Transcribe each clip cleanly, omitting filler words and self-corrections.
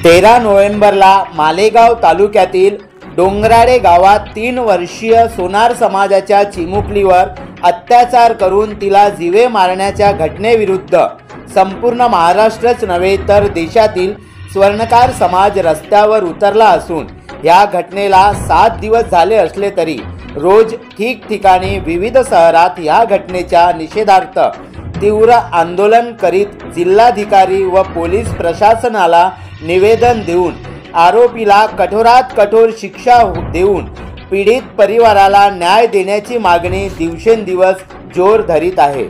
13 नोव्हेंबरला मालेगाव तालुक्यातील डोंगराळे गावात 3 वर्षीय सोनार समाजाच्या चिमुकलीवर अत्याचार करून तिला जीवे मारण्याच्या घटनेविरुद्ध संपूर्ण महाराष्ट्रच नव्हे तर देशातील स्वर्णकार समाज रस्त्यावर उतरला असून या घटनेला 7 दिवस झाले असले तरी रोज ठिकठिकाणी विविध शहरात या घटनेच्या निषेधार्थ तीव्र आंदोलन करीत जिल्हाधिकारी व पोलीस प्रशासनाला निवेदन देऊन आरोपीला कठोरात कठोर शिक्षा देऊन पीडित परिवाराला न्याय देण्याची मागणी दिवसेंदिवस जोर धरीत आहे।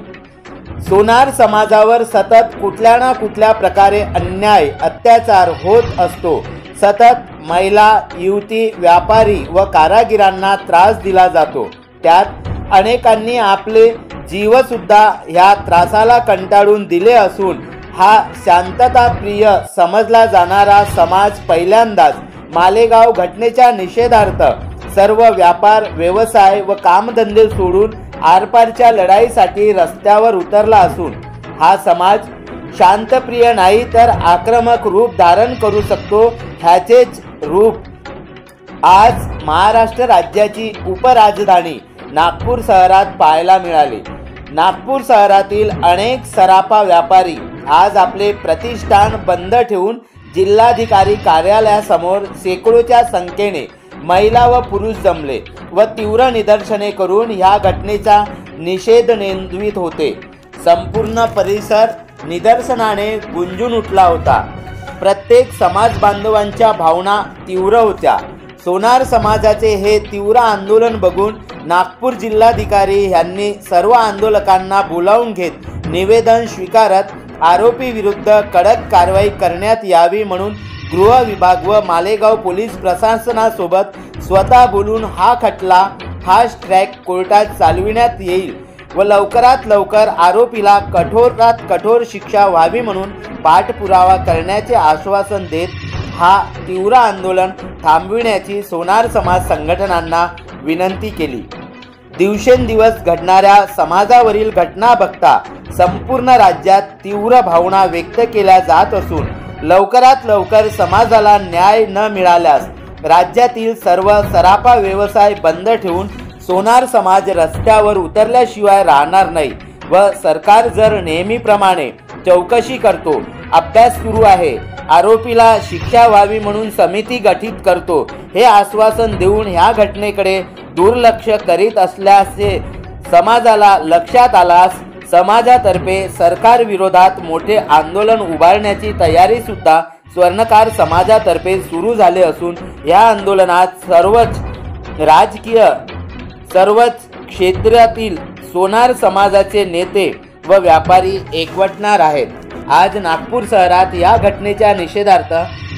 सोनार समाजावर सतत कुठल्या ना कुठल्या प्रकारे अन्याय अत्याचार होत असतो। सतत महिला, युवती, व्यापारी व कारागिरांना त्रास दिला जातो। त्यात अनेकांनी आपले जीव सुद्धा ह्या त्रासाला कंटाळून दिले असून हा शांतताप्रिय समजला जाणारा समाज पहिल्यांदाच मालेगाव घटनेच्या निषेधार्थ सर्व व्यापार, व्यवसाय व कामधंदे सोडून आरपारच्या लढाईसाठी रस्त्यावर उतरला असून हा समाज शांतप्रिय नाही तर आक्रमक रूप धारण करू शकतो। ह्याचेच रूप आज महाराष्ट्र राज्याची उपराजधानी नागपूर शहरात पाहायला मिळाले। नागपूर शहरातील अनेक सराफा व्यापारी आज आपले प्रतिष्ठान बंद ठेवून जिल्हाधिकारी कार्यालयासमोर शेकडोच्या संख्येने महिला व पुरुष जमले व तीव्र निदर्शने करून या घटनेचा निषेध नोंदवित होते। संपूर्ण परिसर निदर्शनाने गुंजून उठला होता। प्रत्येक समाज बांधवांच्या भावना तीव्र होत्या। सोनार समाजाचे हे तीव्र आंदोलन बघून नागपूर जिल्हाधिकारी यांनी सर्व आंदोलकांना बोलावून घेत निवेदन स्वीकारत आरोपी विरुद्ध कडक कारवाई करण्यात यावी म्हणून गृह विभाग व मालेगाव पोलीस प्रशासनासोबत स्वतः बोलून हा खटला फास्ट ट्रॅक कोर्टात चालविण्यात येईल व लवकरात लवकर आरोपीला कठोरात कठोर शिक्षा व्हावी म्हणून पाठपुरावा करण्याचे आश्वासन देत हा तीव्र आंदोलन थांबविण्याची सोनार समाज संघटनांना विनंती केली। दिवसेंदिवस घडणाऱ्या समाजावरील घटना बघता संपूर्ण राज्यात तीव्र भावना व्यक्त केल्या जात असून लवकरात लवकर समाजाला न्याय न मिळाल्यास राज्यातील सर्व सराफा व्यवसाय बंद ठेवून सोनार समाज रस्त्यावर उतरल्याशिवाय राहणार नाही व सरकार जर नेहमीप्रमाणे चौकशी करतो, अभ्यास सुरू आहे, आरोपीला शिक्षा व्हावी म्हणून समिती गठीत करतो हे आश्वासन देऊन ह्या घटनेकडे दुर्लक्ष करीत असल्याचे समाजाला लक्षात आल्यास समाजातर्फे सरकार विरोधात मोठे आंदोलन उभारण्याची तयारी सुद्धा स्वर्णकार समाजातर्फे सुरू झाले असून या आंदोलनात सर्वच क्षेत्रातील सोनार समाजाचे नेते व व्यापारी एकवटणार आहेत। आज नागपूर शहरात या घटनेच्या निषेधार्थ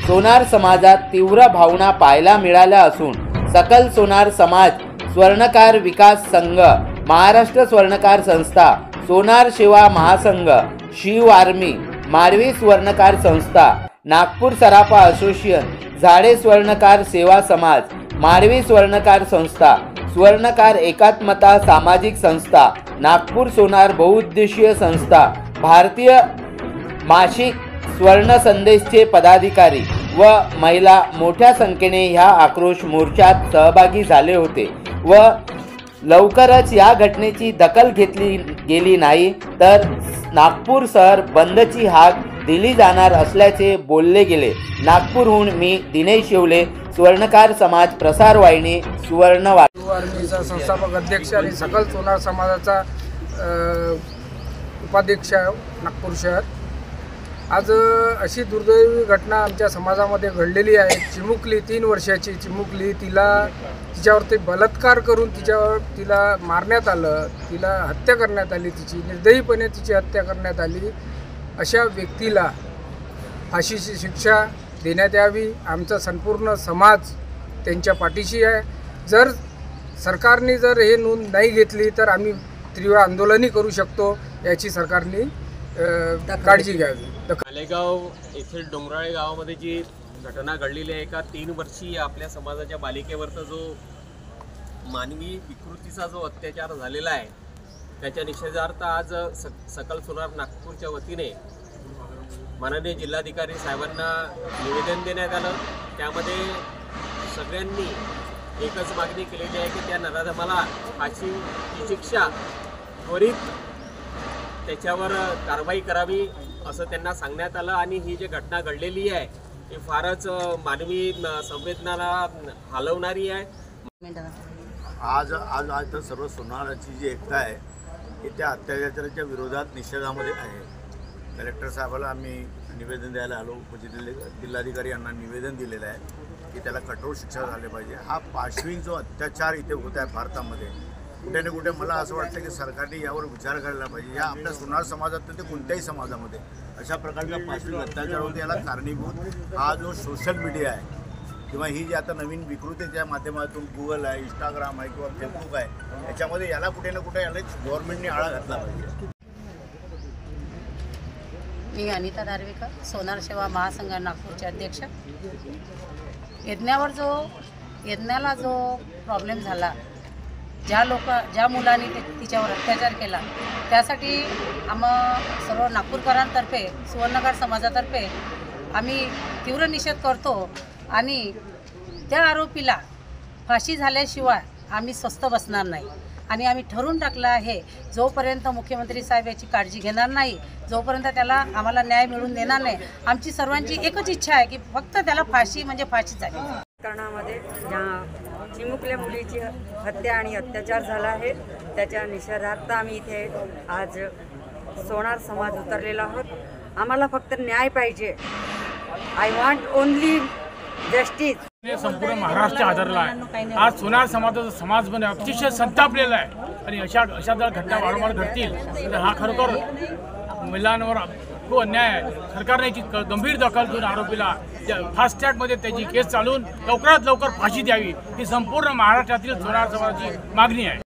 सोनार समाजात तीव्र भावना पाहायला मिळाल्या असून सकल सोनार समाज, स्वर्णकार विकास संघ, महाराष्ट्र स्वर्णकार संस्था, सोनार सेवा महासंघ, शिव आर्मी, माडवी स्वर्णकार संस्था, नागपूर सराफा असोसिएशन, झाडे स्वर्णकार सेवा समाज, माडवी स्वर्णकार संस्था, स्वर्णकार एकात्मता सामाजिक संस्था, नागपूर सोनार बहुउद्देशीय संस्था, भारतीय मासिक स्वर्ण संदेशचे पदाधिकारी व महिला मोठ्या संख्येने ह्या आक्रोश मोर्चात सहभागी झाले होते व लवकरच या घटनेची दखल घेतली गेली नाही तर नागपूर शहर बंदची हाक दिली जाणार असल्याचे बोलले गेले। नागपूरहून मी दिनेश शेवले, स्वर्णकार समाज प्रसार वाहिनी, आर्मीचा संस्थापक अध्यक्ष आणि सकल सोनार समाजाचा उपाध्यक्ष नागपूर शहर। आज अशी दुर्दैवी घटना आमच्या समाजामध्ये घडलेली आहे। चिमुकली 3 वर्षाची चिमुकली, तिच्यावरती बलात्कार करून तिला मारण्यात आलं, तिला हत्या करण्यात आली, तिची निर्दयीपणे तिची हत्या करण्यात आली। अशा व्यक्तीला फाशीची शिक्षा देण्यात यावी। आमचा संपूर्ण समाज त्यांच्या पाठीशी आहे। जर सरकारने हे नोंद नाही घेतली तर आम्ही तीव्र आंदोलनही करू शकतो, याची सरकारने काळजी घ्यावी। मालेगाव येथील डोंगराळे गावामध्ये जी घटना घडलेली आहे, एका 3 वर्षीय आपल्या समाजाच्या बालिकेवरचा जो मानवी विकृतीचा जो अत्याचार झालेला आहे त्याच्या निषेधार्थ आज सकल सोनार नागपूरच्या वतीने माननीय जिल्हाधिकारी साहेबांना निवेदन देण्यात आलं। त्यामध्ये सगळ्यांनी एकच मागणी केलेली आहे की त्या नराधमाला फाशीची शिक्षा त्वरित त्याच्यावर कारवाई करावी असं त्यांना सांगण्यात आलं। आणि ही जी घटना घडलेली आहे ही फारच मानवी संवेदनाला हलवणारी आहे। आज तर सर्व सोनाराची जी एकता आहे ही त्या अत्याचाराच्या विरोधात निषेधामध्ये आहे। कलेक्टर साहेबाला आम्ही निवेदन द्यायला आलो, जिल्हाधिकारी यांना निवेदन दिलेलं आहे की त्याला कठोर शिक्षा झाली पाहिजे। हा पाशविक जो अत्याचार इथे होत आहे भारतामध्ये, कुठे ना कुठे मला असं वाटतं की सरकारने यावर विचार करायला पाहिजे। या आपल्या सोनार समाजात ते कोणत्याही समाजामध्ये अशा प्रकारचा पाशविक अत्याचार होते, याला कारणीभूत हा जो सोशल मीडिया आहे किंवा ही जी आता नवीन विकृतीच्या माध्यमातून गुगल आहे, इंस्टाग्राम आहे किंवा फेसबुक आहे, याच्यामध्ये याला कुठे ना कुठे याला गव्हर्नमेंटने आळा घातला पाहिजे। मी अनिता दारवेकर, सोनार सेवा महासंघ नागपूरचे अध्यक्ष। यज्ञाला जो प्रॉब्लेम झाला, ज्या मुलांनी तिच्यावर अत्याचार केला, त्यासाठी सर्व नागपूरकरांतर्फे सुवर्णकार समाजातर्फे आम्ही तीव्र निषेध करतो आणि त्या आरोपीला फाशी झाल्याशिवाय आम्ही स्वस्थ बसणार नाही। आणि आम्ही ठरवून टाकलं आहे, जोपर्यंत मुख्यमंत्री साहेब याची काळजी घेणार नाही, जोपर्यंत त्याला आम्हाला न्याय मिळवून देणार नाही, आमची सर्वांची एकच इच्छा आहे की फक्त त्याला फाशी म्हणजे फाशी झाली। प्रकरणामध्ये ज्या चिमुकल्या मुलीची हत्या आणि अत्याचार झाला आहे त्याच्या निषेधार्थ आम्ही इथे आज सोनार समाज उतरलेला आहोत। आम्हाला फक्त न्याय पाहिजे। I want only justice. संपूर्ण महाराष्ट्र आदरला आहे। आज सोनार समाजाचा समाज पण अतिशय संतापलेला आहे आणि अशा जर घटना वारंवार घडतील तर हा खरोखर महिलांवर खूप अन्याय आहे। सरकारने याची गंभीर दखल घेऊन आरोपीला फास्ट ट्रॅकमध्ये त्याची केस चालवून लवकरात लवकर फाशी द्यावी ही संपूर्ण महाराष्ट्रातील सोनार समाजाची मागणी आहे।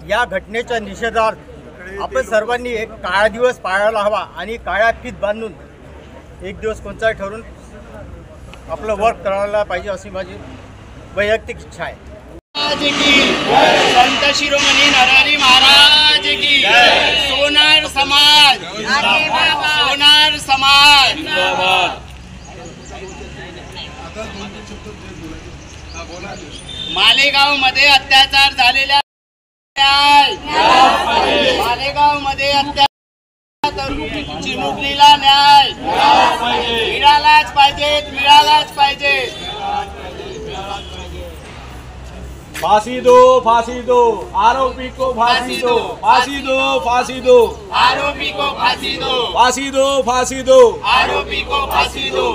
या घटनेच्या निषेधार्थ आपण सर्वांनी एक काळा दिवस पाळायला हवा आणि काळ्या फीत बांधून एक दिवस कोणताही ठरवून आपलं वर्क करायला पाहिजे अशी माझी वैयक्तिक इच्छा आहे। संत शिरोमणी नरहरी महाराज की सोनार समाज, सोनार समाज। मालेगाव मध्ये अत्याचार झालेल्या मालेगाव मध्ये चिमुकलीला न्याय मिळालाच पाहिजे। फांसी दो आरोपी को फांसी दो, फांसी दो आरोपी को फांसी दो, फांसी दो आरोपी को फांसी दो।